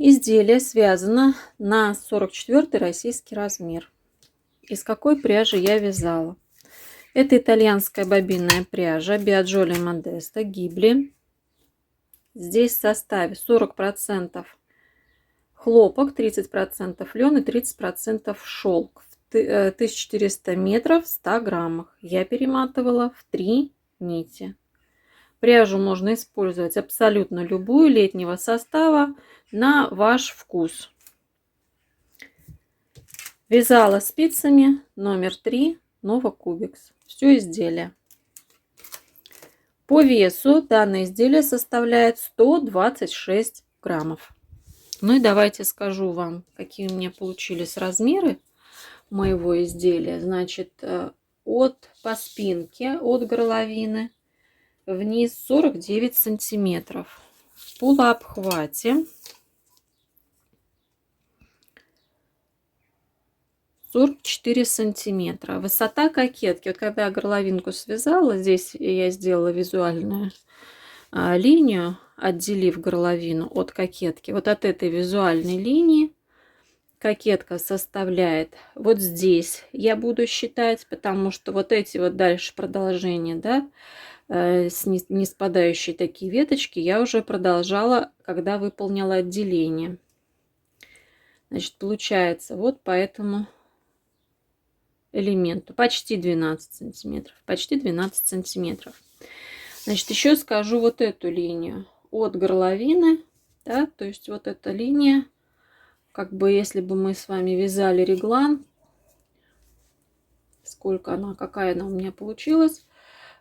Изделие связано на 44 российский размер. Из какой пряжи я вязала? Это итальянская бобинная пряжа Biagioli Modesto Ghibli. Здесь в составе 40% хлопок, 30% лен и 30% шелк. 1400 метров в 100 граммах. Я перематывала в 3 нити. Пряжу можно использовать абсолютно любую летнего состава на ваш вкус. Вязала спицами номер 3 Nova Cubics. Все изделие. По весу данное изделие составляет 126 граммов. Ну и давайте скажу вам, какие у меня получились размеры моего изделия. Значит, по спинке, от горловины вниз 49 сантиметров. В полуобхвате 44 сантиметра. Высота кокетки. Вот когда я горловинку связала, здесь я сделала визуальную линию, отделив горловину от кокетки. Вот от этой визуальной линии кокетка составляет вот здесь. Я буду считать, потому что вот эти вот дальше продолжения, да, не спадающие такие веточки, я уже продолжала, когда выполняла отделение. Значит, получается вот по этому элементу почти 12 сантиметров. Почти 12 сантиметров. Значит, еще скажу вот эту линию от горловины, да, то есть вот эта линия, как бы если бы мы с вами вязали реглан, какая она у меня получилась,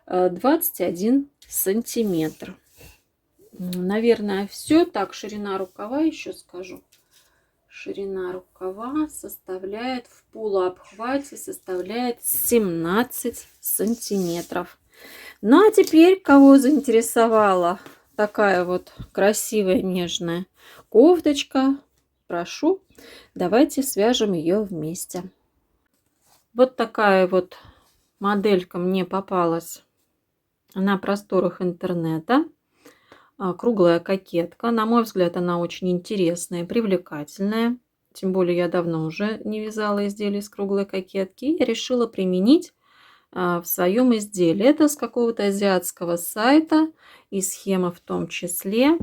21 сантиметр. Наверное, все. Так, ширина рукава еще скажу. Ширина рукава составляет в полуобхвате 17 сантиметров. Ну а теперь, кого заинтересовала такая вот красивая нежная кофточка, прошу, давайте свяжем ее вместе. Вот такая вот моделька мне попалась на просторах интернета. Круглая кокетка. На мой взгляд, она очень интересная, привлекательная. Тем более я давно уже не вязала изделия из круглой кокетки. И я решила применить в своем изделии. Это с какого-то азиатского сайта, и схема в том числе.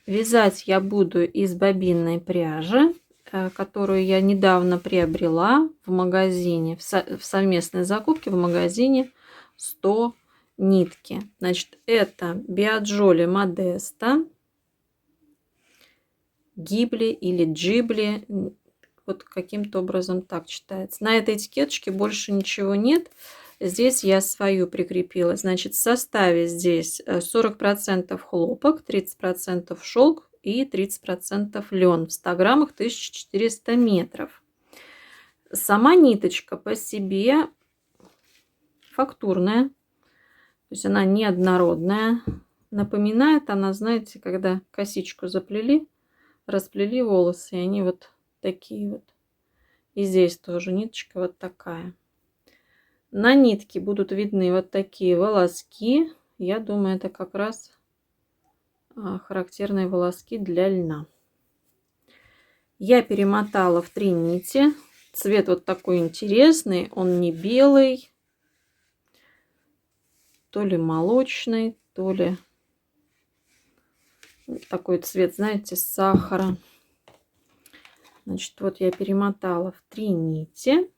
Вязать я буду из бобинной пряжи, которую я недавно приобрела в магазине, в совместной закупке в магазине 100 нитки. Значит, это Biagioli Modesto Ghibli или Ghibli. Вот каким-то образом так читается. На этой этикеточке больше ничего нет. Здесь я свою прикрепила. Значит, в составе здесь 40% хлопок, 30% шелк и 30% лен. В 100 граммах 1400 метров. Сама ниточка по себе фактурная. То есть она неоднородная. Напоминает она, знаете, когда косичку заплели, расплели волосы, и они вот такие вот. И здесь тоже ниточка вот такая. На нитке будут видны вот такие волоски. Я думаю, это как раз характерные волоски для льна. Я перемотала в 3 нити. Цвет вот такой интересный. Он не белый. То ли молочный, то ли такой цвет, знаете, сахара. Значит, вот я перемотала в 3 нити.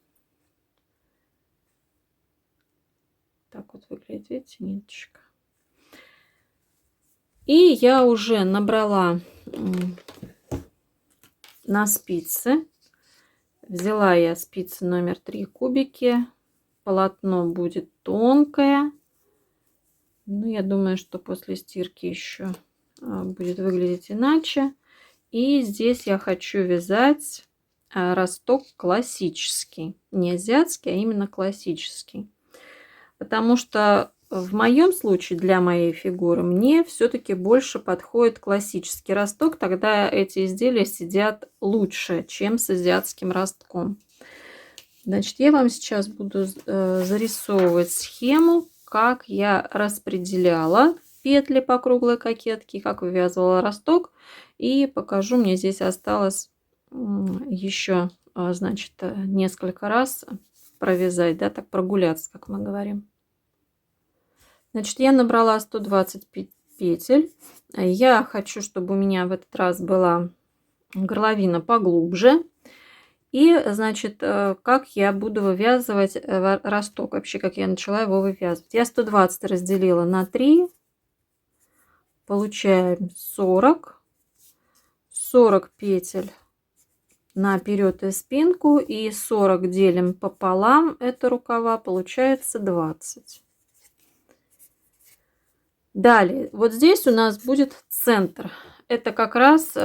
Так вот выглядит, видите, ниточка. И я уже набрала на спицы. Взяла я спицы номер 3 кубики. Полотно будет тонкое. Ну, я думаю, что после стирки еще будет выглядеть иначе. И здесь я хочу вязать росток классический. Не азиатский, а именно классический. Потому что в моем случае, для моей фигуры, мне все-таки больше подходит классический росток. Тогда эти изделия сидят лучше, чем с азиатским ростком. Значит, я вам сейчас буду зарисовывать схему, как я распределяла петли по круглой кокетке, как вывязывала росток. И покажу, мне здесь осталось еще, значит, несколько раз провязать, да, так прогуляться, как мы говорим. Значит, я набрала 120 петель. Я хочу, чтобы у меня в этот раз была горловина поглубже. И, значит, как я буду вывязывать росток, вообще, как я начала его вывязывать. Я 120 разделила на 3. Получаем 40. 40 петель наперед и спинку. И 40 делим пополам, это рукава, получается 20. Далее, вот здесь у нас будет центр. Это как раз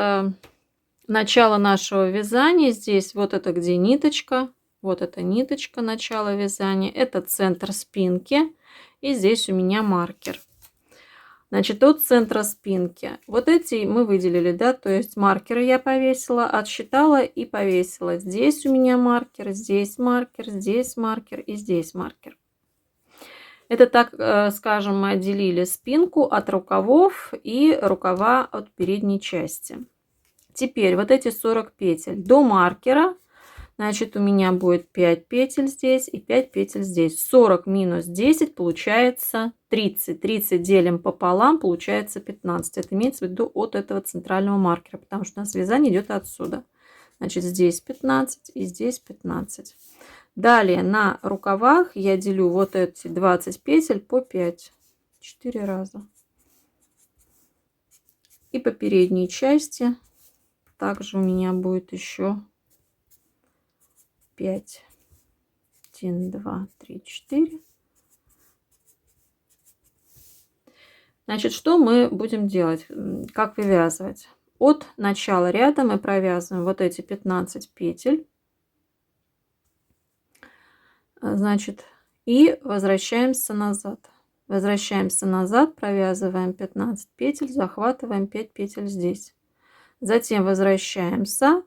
начало нашего вязания. Здесь вот это где ниточка. Вот эта ниточка, начало вязания. Это центр спинки. И здесь у меня маркер. Значит, от центра спинки. Вот эти мы выделили, да, то есть маркеры я повесила, отсчитала и повесила. Здесь у меня маркер, здесь маркер, здесь маркер и здесь маркер. Это, так скажем, мы отделили спинку от рукавов и рукава от передней части. Теперь вот эти 40 петель до маркера, значит, у меня будет 5 петель здесь и 5 петель здесь. 40 минус 10 получается 30. 30 делим пополам, получается 15. Это имеется в виду от этого центрального маркера, потому что у нас вязание идет отсюда. Значит, здесь 15 и здесь 15. Далее на рукавах я делю вот эти 20 петель по 5. 4 раза. И по передней части также у меня будет еще 5. 1, 2, 3, 4. Значит, что мы будем делать? Как вывязывать? От начала ряда мы провязываем вот эти 15 петель. Значит, и возвращаемся назад. Возвращаемся назад, провязываем 15 петель, захватываем 5 петель здесь. Затем возвращаемся,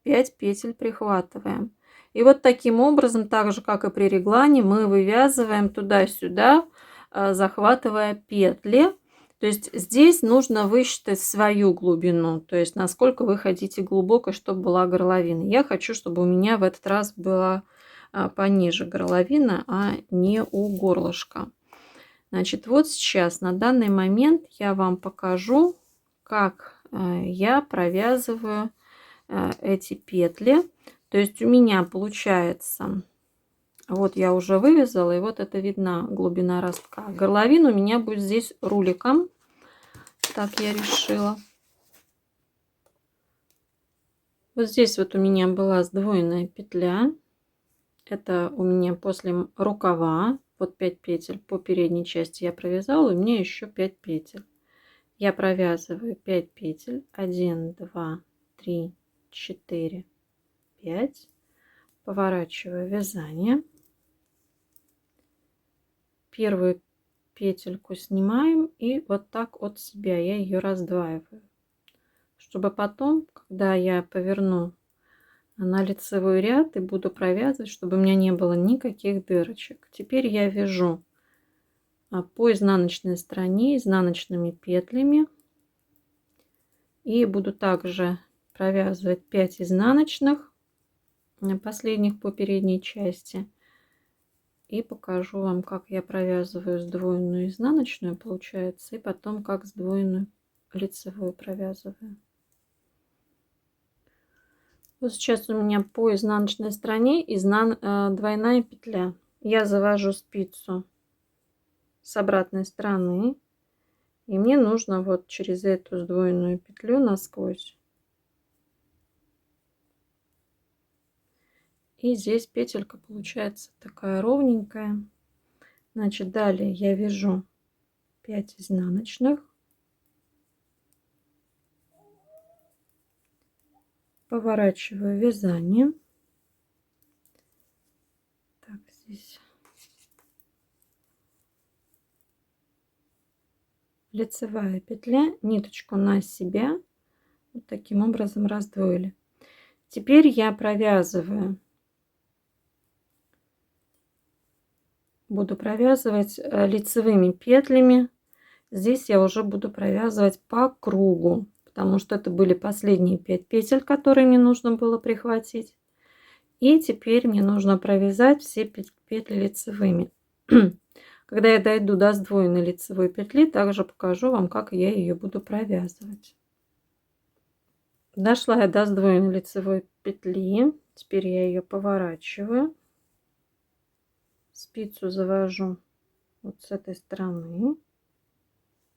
5 петель прихватываем. И вот таким образом, так же как и при реглане, мы вывязываем туда-сюда, захватывая петли. То есть здесь нужно высчитать свою глубину, то есть насколько вы хотите глубоко, чтобы была горловина. Я хочу, чтобы у меня в этот раз была пониже горловина, а не у горлышка. Значит, вот сейчас на данный момент я вам покажу, как я провязываю эти петли. То есть у меня получается, вот я уже вывязала, и вот это видна глубина ростка. Горловина у меня будет здесь руликом. Так я решила. Вот здесь вот у меня была сдвоенная петля. Это у меня после рукава. Вот 5 петель по передней части я провязала, и у меня еще 5 петель. Я провязываю 5 петель. 1, 2, 3, 4, 5. Поворачиваю вязание. Первую петельку снимаем и вот так от себя я ее раздваиваю, чтобы потом, когда я поверну на лицевой ряд и буду провязывать, чтобы у меня не было никаких дырочек. Теперь я вяжу по изнаночной стороне изнаночными петлями и буду также провязывать 5 изнаночных последних по передней части. И покажу вам, как я провязываю сдвоенную изнаночную, получается, и потом как сдвоенную лицевую провязываю. Вот сейчас у меня по изнаночной стороне двойная петля. Я завожу спицу с обратной стороны, и мне нужно вот через эту сдвоенную петлю насквозь. И здесь петелька получается такая ровненькая. Значит, далее я вяжу 5 изнаночных. Поворачиваю вязание. Так, здесь лицевая петля, ниточку на себя. Вот таким образом раздвоили. Теперь я провязываю. Буду провязывать лицевыми петлями. Здесь я уже буду провязывать по кругу, потому что это были последние 5 петель, которые мне нужно было прихватить. И теперь мне нужно провязать все петли лицевыми. Когда я дойду до сдвоенной лицевой петли, также покажу вам, как я ее буду провязывать. Дошла я до сдвоенной лицевой петли. Теперь я ее поворачиваю. Спицу завожу вот с этой стороны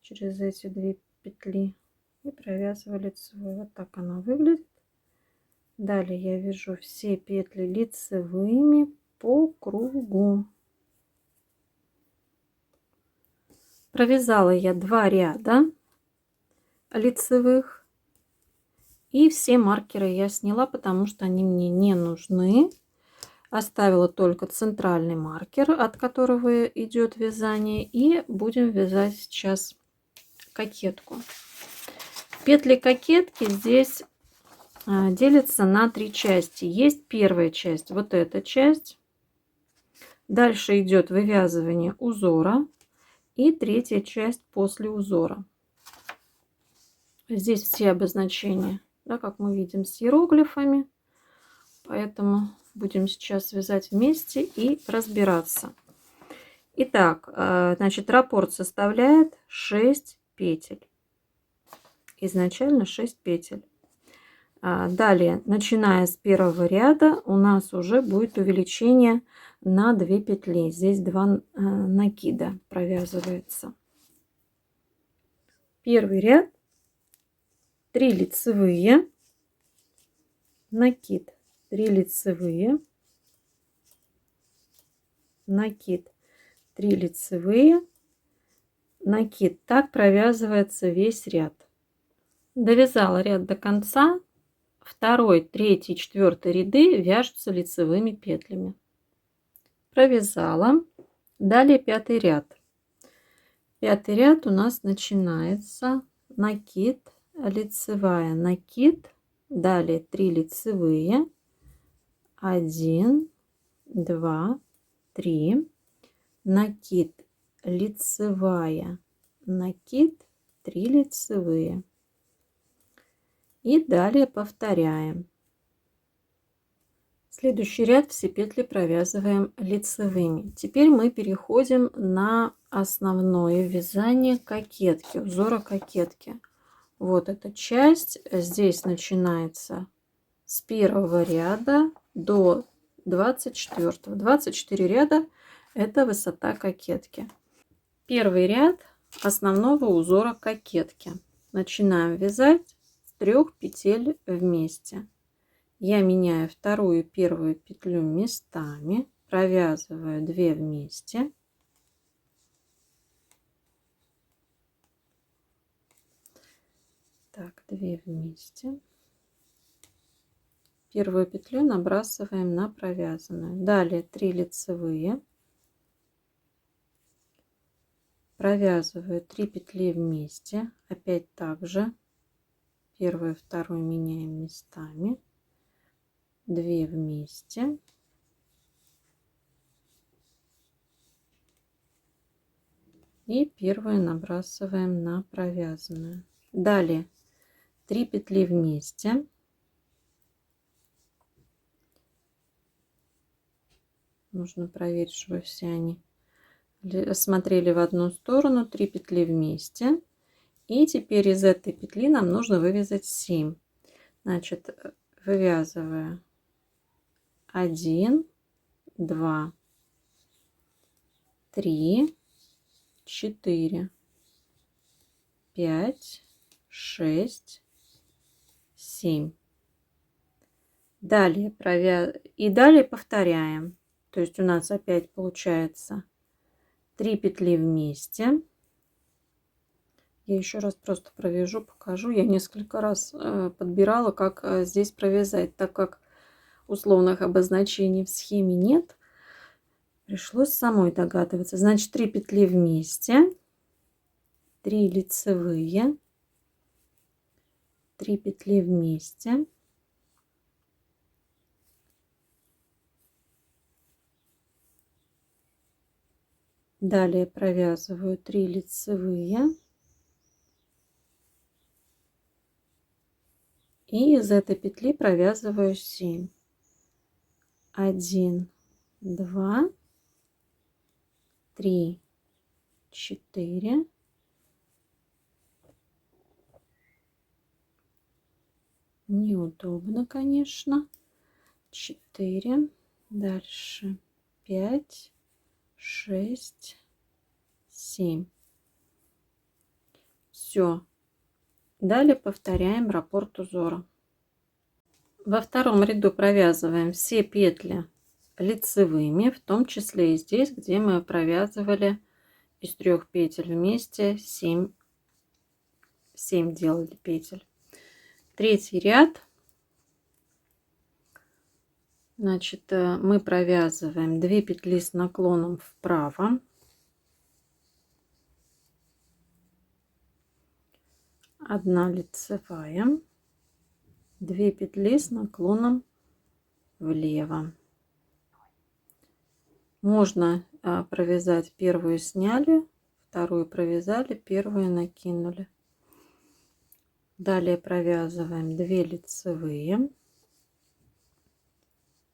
через эти 2 петли и провязываю лицевой. Вот так она выглядит. Далее я вяжу все петли лицевыми по кругу. Провязала я 2 ряда лицевых. И все маркеры я сняла, потому что они мне не нужны. Оставила только центральный маркер, от которого идет вязание. И будем вязать сейчас кокетку. Петли кокетки здесь делятся на 3 части. Есть первая часть, вот эта часть. Дальше идет вывязывание узора. И третья часть после узора. Здесь все обозначения, да, как мы видим, с иероглифами. Поэтому будем сейчас вязать вместе и разбираться. Итак, значит, раппорт составляет 6 петель. Изначально 6 петель. Далее, начиная с первого ряда, у нас уже будет увеличение на 2 петли. Здесь 2 накида провязывается. Первый ряд, 3 лицевые, накид, 3 лицевые, накид, 3 лицевые, накид. Так провязывается весь ряд. Довязала ряд до конца. 2, 3, 4 ряды вяжутся лицевыми петлями. Провязала. Далее 5 ряд. 5 ряд у нас начинается накид, лицевая, накид. Далее 3 лицевые. 1, 2, 3. Накид, лицевая, накид, 3 лицевые. И далее повторяем. Следующий ряд все петли провязываем лицевыми. Теперь мы переходим на основное вязание кокетки, узора кокетки. Вот эта часть здесь начинается с первого ряда до 24. 24 ряда — это высота кокетки. Первый ряд основного узора кокетки. Начинаем вязать с 3 петель вместе. Я меняю вторую и первую петлю местами, провязываю 2 вместе. Так, 2 вместе. Первую петлю набрасываем на провязанную. Далее 3 лицевые. Провязываю 3 петли вместе. Опять также первую, вторую меняем местами. 2 вместе. И первую набрасываем на провязанную. Далее 3 петли вместе. Нужно проверить, чтобы все они смотрели в одну сторону. 3 петли вместе. И теперь из этой петли нам нужно вывязать 7. Значит, вывязываю 1, 2, 3, 4, 5, 6, 7. Далее далее повторяем. То есть у нас опять получается 3 петли вместе. Я еще раз просто провяжу, покажу. Я несколько раз подбирала, как здесь провязать, так как условных обозначений в схеме нет. Пришлось самой догадываться. Значит, 3 петли вместе, 3 лицевые, 3 петли вместе. Далее провязываю 3 лицевые, И из этой петли провязываю 7. 1, 2, 3, 4, неудобно, конечно, 4, дальше 5, 6, 7. Все. Далее повторяем раппорт узора. Во втором ряду провязываем все петли лицевыми, в том числе и здесь, где мы провязывали из 3 петель вместе 7 делали петель. Третий ряд, значит, мы провязываем 2 петли с наклоном вправо, 1 лицевая, 2 петли с наклоном влево. Можно провязать первую, сняли, вторую провязали, первую накинули. Далее провязываем 2 лицевые,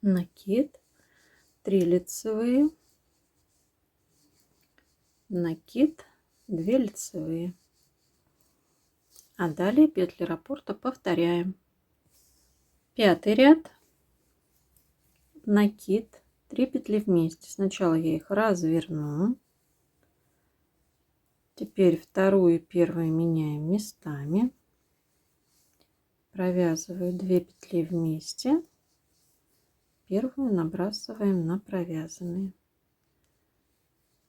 накид, 3 лицевые, накид, 2 лицевые. А далее петли раппорта повторяем. Пятый ряд, накид, 3 петли вместе. Сначала я их разверну. Теперь вторую и первую меняем местами. Провязываю 2 петли вместе. Первую набрасываем на провязанные.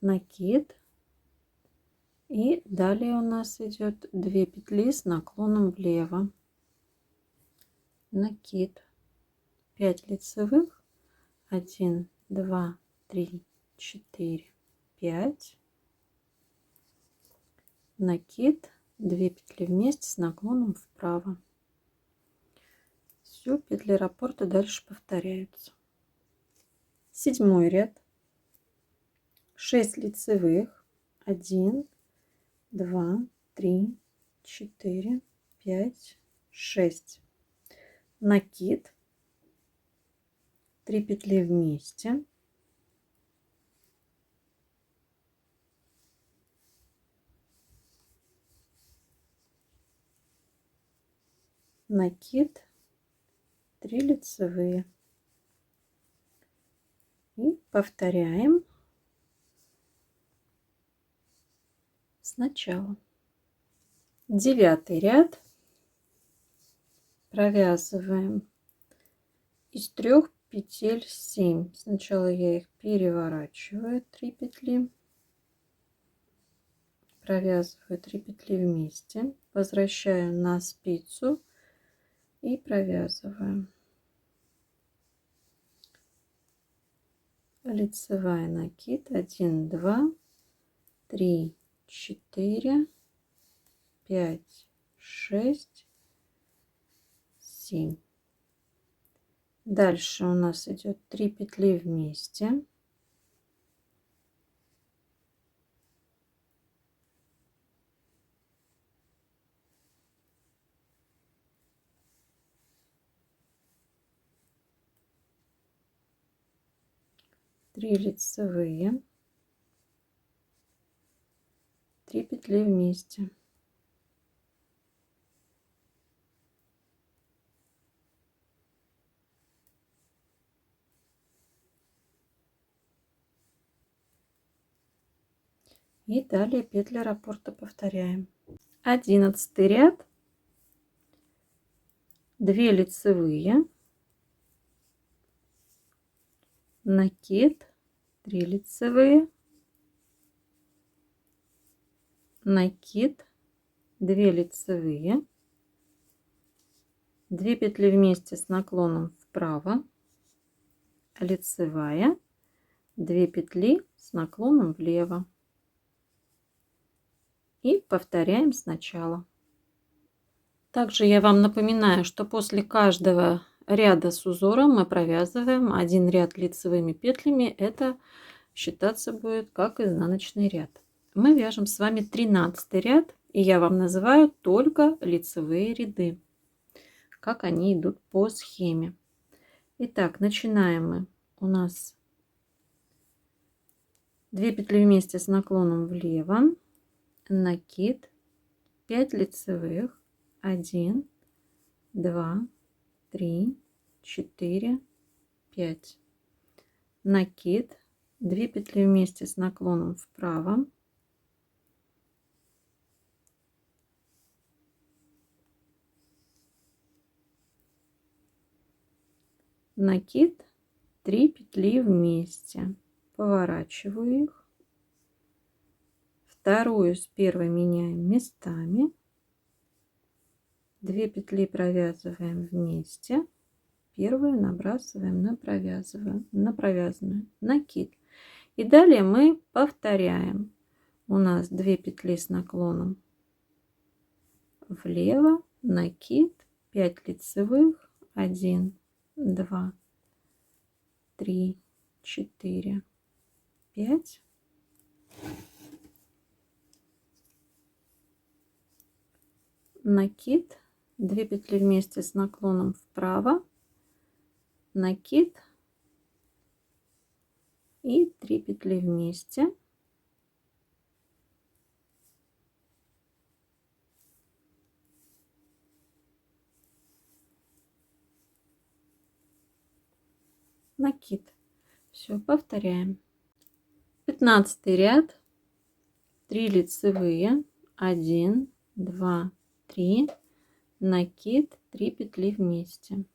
Накид. И далее у нас идет 2 петли с наклоном влево. Накид. 5 лицевых. 1, 2, 3, 4, 5. Накид, 2 петли вместе с наклоном вправо. Все, петли раппорта дальше повторяются. Седьмой ряд, 6 лицевых, 1, 2, 3, 4, 5, 6. Накид, 3 петли вместе, накид, 3 лицевые. И повторяем сначала. Девятый ряд, провязываем из 3 петель 7. Сначала я их переворачиваю, 3 петли, провязываю 3 петли вместе, возвращаю на спицу и провязываю. Лицевая, накид, 1, 2, 3, 4, 5, 6, 7. Дальше у нас идет 3 петли вместе, три лицевые, 3 петли вместе. И далее петли раппорта повторяем. 11 ряд, 2 лицевые, накид, 3 лицевые, накид, 2 лицевые, 2 петли вместе с наклоном вправо, лицевая, 2 петли с наклоном влево. И повторяем сначала. Также я вам напоминаю, что после каждого ряда с узором мы провязываем 1 ряд лицевыми петлями. Это считаться будет как изнаночный ряд. Мы вяжем с вами 13 ряд, и я вам называю только лицевые ряды. как они идут по схеме. Итак, начинаем мы. У нас 2 петли вместе с наклоном влево, накид, 5 лицевых, 1, 2, 3, 4, 5, накид, 2 петли вместе с наклоном вправо, накид, 3 петли вместе, поворачиваю их, вторую с первой меняем местами, 2 петли провязываем вместе, первую набрасываем на провязанную, накид. И далее мы повторяем. У нас 2 петли с наклоном влево, накид, 5 лицевых, 1, 2, 3, 4, 5. Накид, 2 петли вместе с наклоном вправо, накид и 3 петли вместе. Накид. Все, повторяем. 15 ряд, 3 лицевые, 1, 2, 3, накид, 3 петли вместе.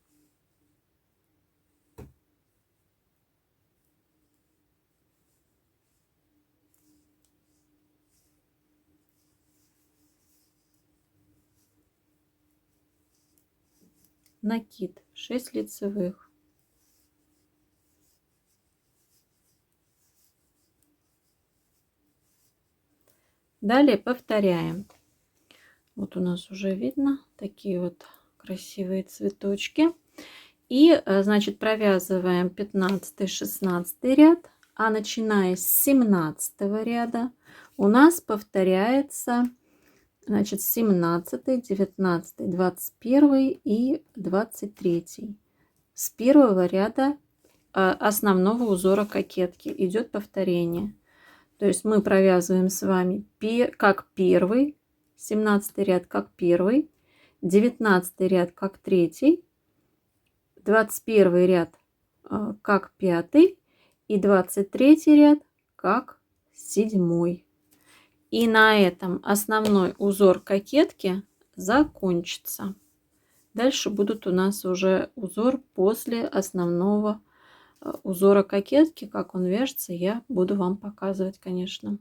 Накид, 6 лицевых. Далее повторяем. Вот у нас уже видно такие вот красивые цветочки. И, значит, провязываем 15-16 ряд, а начиная с 17 ряда у нас повторяется, значит, 17, 19, 21 и 23. С первого ряда основного узора кокетки идет повторение. То есть мы провязываем с вами как первый, 17 ряд как первый, 19 ряд как третий, 21 ряд как пятый и 23 ряд как седьмой. И на этом основной узор кокетки закончится. Дальше будут у нас уже узор после основного узора кокетки. Как он вяжется, я буду вам показывать, конечно.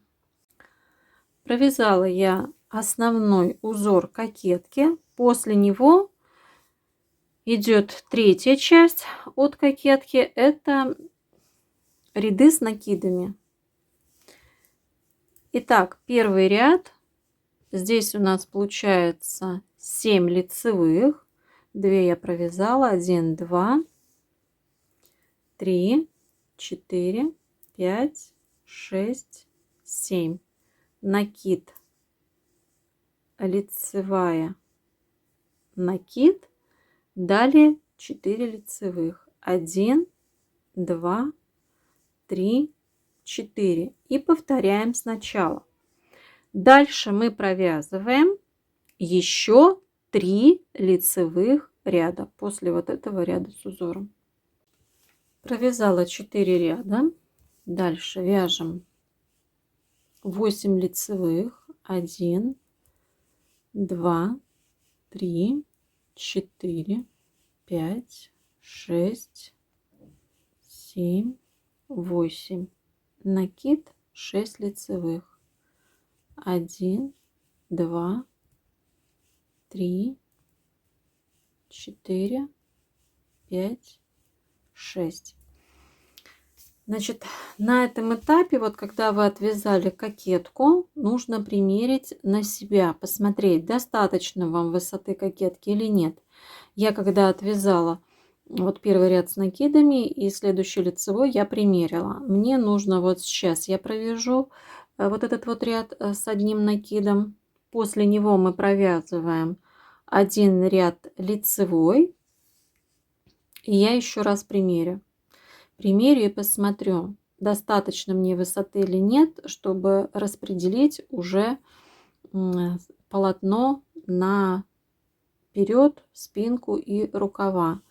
Провязала я основной узор кокетки. После него идет третья часть от кокетки. Это ряды с накидами. Итак, первый ряд. Здесь у нас получается 7 лицевых. 2 я провязала. 1, 2, 3, 4, 5, 6, 7. Накид, лицевая, накид. Далее 4 лицевых. 1, 2, 3, 4. И повторяем сначала. Дальше мы провязываем еще 3 лицевых ряда после вот этого ряда с узором. Провязала 4 ряда. Дальше вяжем 8 лицевых. 1, 2, 3, 4, 5, 6, 7, 8. Накид, 6 лицевых. 1, 2, 3, 4, 5, 6. Значит, на этом этапе, вот когда вы отвязали кокетку, нужно примерить на себя, посмотреть, достаточно вам высоты кокетки или нет. Я когда отвязала вот первый ряд с накидами и следующий лицевой, я примерила. Мне нужно вот сейчас, я провяжу вот этот вот ряд с одним накидом. После него мы провязываем один ряд лицевой. И я еще раз примерю. Примерю и посмотрю, достаточно мне высоты или нет, чтобы распределить уже полотно на вперед, спинку и рукава.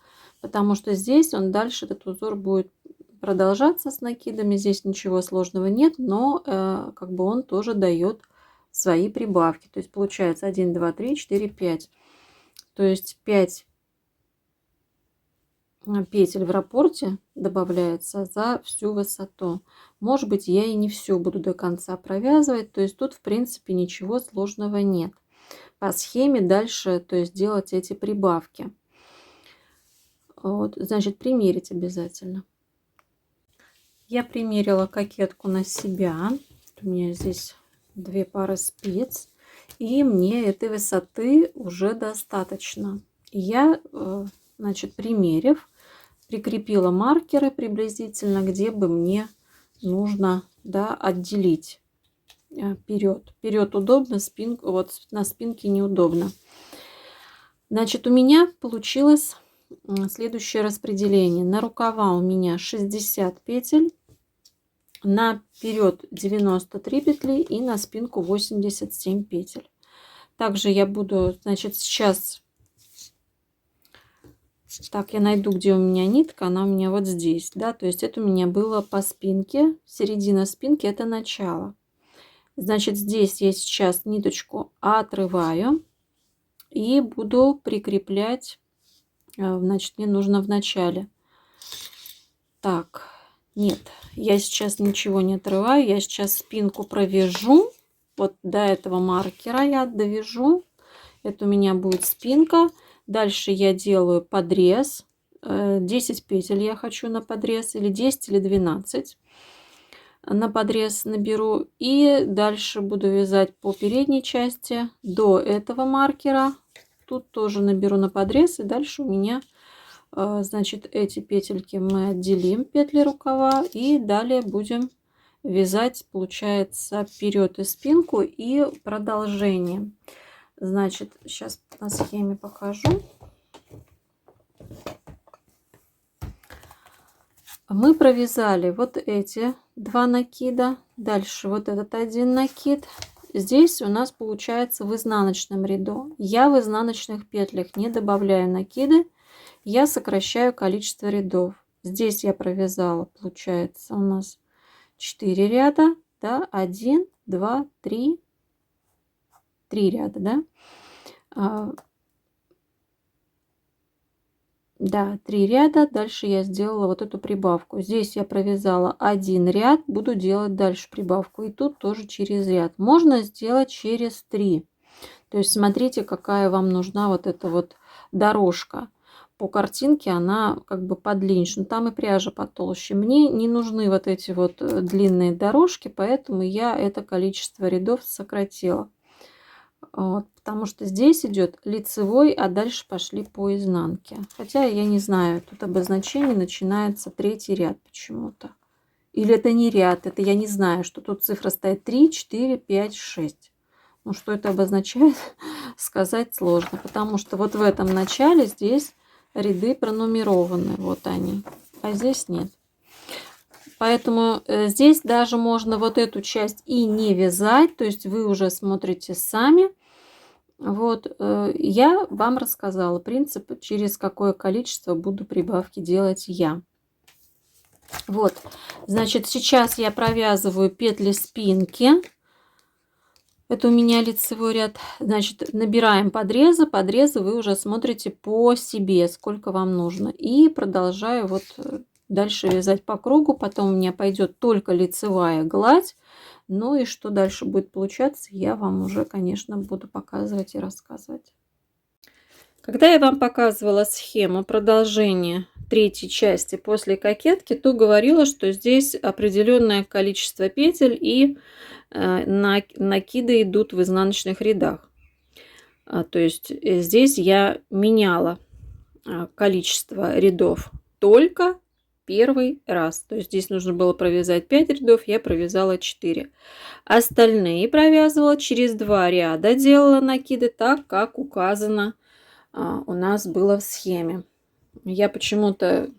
Потому что здесь он дальше, этот узор будет продолжаться с накидами. Здесь ничего сложного нет, но как бы он тоже дает свои прибавки. То есть получается 1, 2, 3, 4, 5. То есть 5 петель в раппорте добавляется за всю высоту. Может быть, я и не все буду до конца провязывать. То есть тут в принципе ничего сложного нет. По схеме дальше, то есть делать эти прибавки. Вот, значит, примерить обязательно. Я примерила кокетку на себя. У меня здесь 2 пары спиц. И мне этой высоты уже достаточно. Я, значит, примерив, прикрепила маркеры приблизительно, где бы мне нужно, да, отделить вперед. Вперед удобно, спинку, вот на спинке неудобно. Значит, у меня получилось следующее распределение. На рукава у меня 60 петель, на вперед 93 петли и на спинку 87 петель. Также я буду, значит, сейчас, так, я найду, где у меня нитка, она у меня вот здесь, да, то есть это у меня было по спинке, середина спинки это начало. Значит, здесь я сейчас ниточку отрываю и буду прикреплять. Значит, мне нужно в начале. Так, нет, я сейчас ничего не отрываю. Я сейчас спинку провяжу. Вот до этого маркера я довяжу. Это у меня будет спинка. Дальше я делаю подрез. 10 петель я хочу на подрез. Или 10, или 12 на подрез наберу. И дальше буду вязать по передней части до этого маркера. Тут тоже наберу на подрез, и дальше у меня, значит, эти петельки мы отделим, петли рукава, и далее будем вязать, получается, вперед и спинку и продолжение. Значит, сейчас на схеме покажу. Мы провязали вот эти 2 накида, дальше вот этот один накид. Здесь у нас получается в изнаночном ряду. Я в изнаночных петлях не добавляю накиды, я сокращаю количество рядов. Здесь я провязала, получается, у нас 4 ряда, да, 1, 2, 3, 3 ряда, да. Да, 3 ряда. Дальше я сделала вот эту прибавку. Здесь я провязала 1 ряд, буду делать дальше прибавку. И тут тоже через ряд. Можно сделать через 3. То есть смотрите, какая вам нужна вот эта вот дорожка. По картинке она как бы подлиннее, но там и пряжа потолще. Мне не нужны вот эти вот длинные дорожки, поэтому я это количество рядов сократила. Вот, потому что здесь идет лицевой, а дальше пошли по изнанке. Хотя я не знаю, тут обозначение начинается 3-й ряд почему-то. Или это не ряд, это я не знаю, что тут цифра стоит 3, 4, 5, 6. Ну, что это обозначает, сказать сложно, потому что вот в этом начале здесь ряды пронумерованы, вот они, а здесь нет. Поэтому здесь даже можно вот эту часть и не вязать, то есть вы уже смотрите сами. Вот, я вам рассказала принцип, через какое количество буду прибавки делать я. Вот, значит, сейчас я провязываю петли спинки. Это у меня лицевой ряд. Значит, набираем подрезы. Подрезы вы уже смотрите по себе, сколько вам нужно. И продолжаю вот дальше вязать по кругу. Потом у меня пойдет только лицевая гладь. Ну и что дальше будет получаться, я вам уже, конечно, буду показывать и рассказывать. Когда я вам показывала схему продолжения 3-й части после кокетки, то говорила, что здесь определенное количество петель и накиды идут в изнаночных рядах. То есть здесь я меняла количество рядов только 1-й раз. То есть здесь нужно было провязать 5 рядов, я провязала 4. Остальные провязывала через 2 ряда, делала накиды так, как указано у нас было в схеме. Я почему-то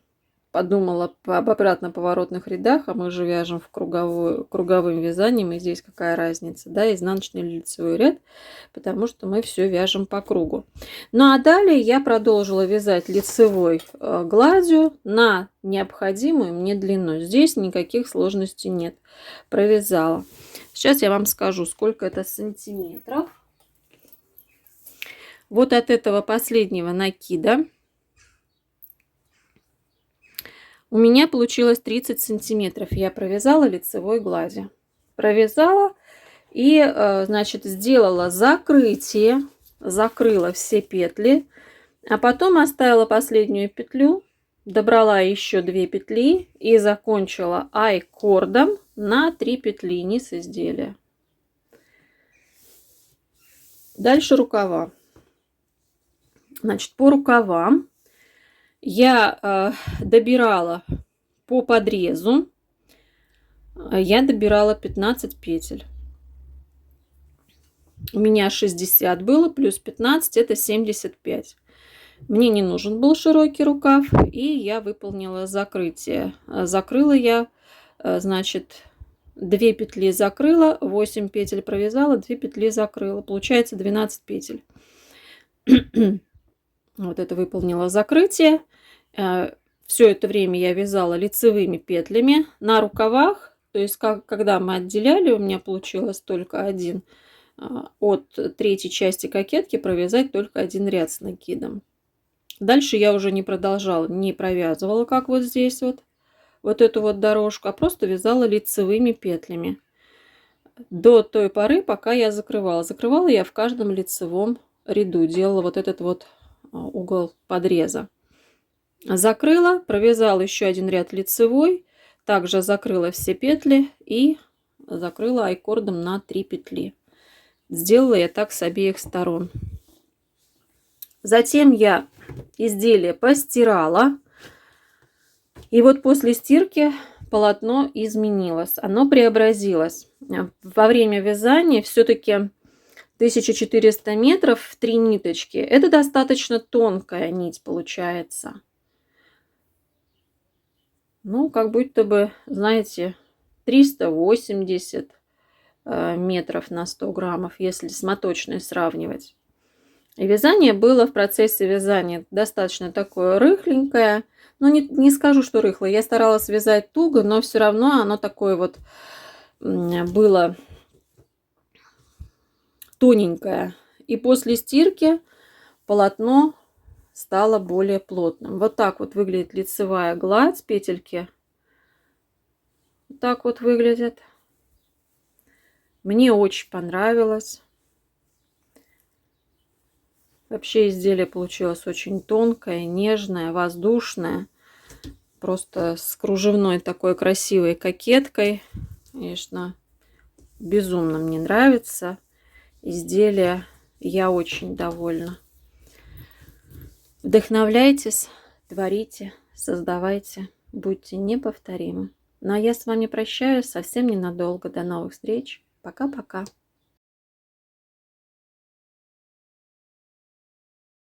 подумала об обратно-поворотных рядах, а мы же вяжем в круговым вязанием, и здесь какая разница, да, изнаночный или лицевой ряд, потому что мы все вяжем по кругу. Ну а далее я продолжила вязать лицевой гладью на необходимую мне длину. Здесь никаких сложностей нет. Провязала. Сейчас я вам скажу, сколько это сантиметров. Вот от этого последнего накида у меня получилось 30 сантиметров. Я провязала лицевой гладью. Провязала и, значит, сделала закрытие, закрыла все петли, а потом оставила последнюю петлю, добрала еще 2 петли и закончила айкордом на 3 петли низ изделия. Дальше рукава. Значит, по рукавам я добирала по подрезу, я добирала 15 петель. У меня 60 было, плюс 15 это 75. Мне не нужен был широкий рукав, и я выполнила закрытие. Закрыла я, значит, 2 петли закрыла, 8 петель провязала, 2 петли закрыла. Получается 12 петель. Вот это выполнила закрытие. Все это время я вязала лицевыми петлями на рукавах. То есть, когда мы отделяли, у меня получилось только один от третьей части кокетки провязать только один ряд с накидом. Дальше я уже не продолжала, не провязывала, как вот здесь вот эту вот дорожку, а просто вязала лицевыми петлями до той поры, пока я закрывала. Закрывала я в каждом лицевом ряду, делала вот этот вот угол подреза. Закрыла, провязала еще один ряд лицевой, также закрыла все петли и закрыла айкордом на 3 петли. Сделала я так с обеих сторон. Затем я изделие постирала, и вот после стирки полотно изменилось, оно преобразилось. Во время вязания все-таки 1400 метров в 3 ниточки. Это достаточно тонкая нить получается. Ну, как будто бы, знаете, 380 метров на 100 граммов, если с моточной сравнивать. И вязание было в процессе вязания достаточно такое рыхленькое. Ну, не скажу, что рыхлое. Я старалась вязать туго, но все равно оно такое вот было тоненькое. И после стирки полотно стало более плотным. Вот так вот выглядит лицевая гладь, петельки. Вот так вот выглядят. Мне очень понравилось. Вообще изделие получилось очень тонкое, нежное, воздушное. Просто с кружевной такой красивой кокеткой. Конечно, безумно мне нравится изделие. Я очень довольна. Вдохновляйтесь, творите, создавайте, будьте неповторимы. Ну а я с вами прощаюсь совсем ненадолго. До новых встреч. Пока-пока.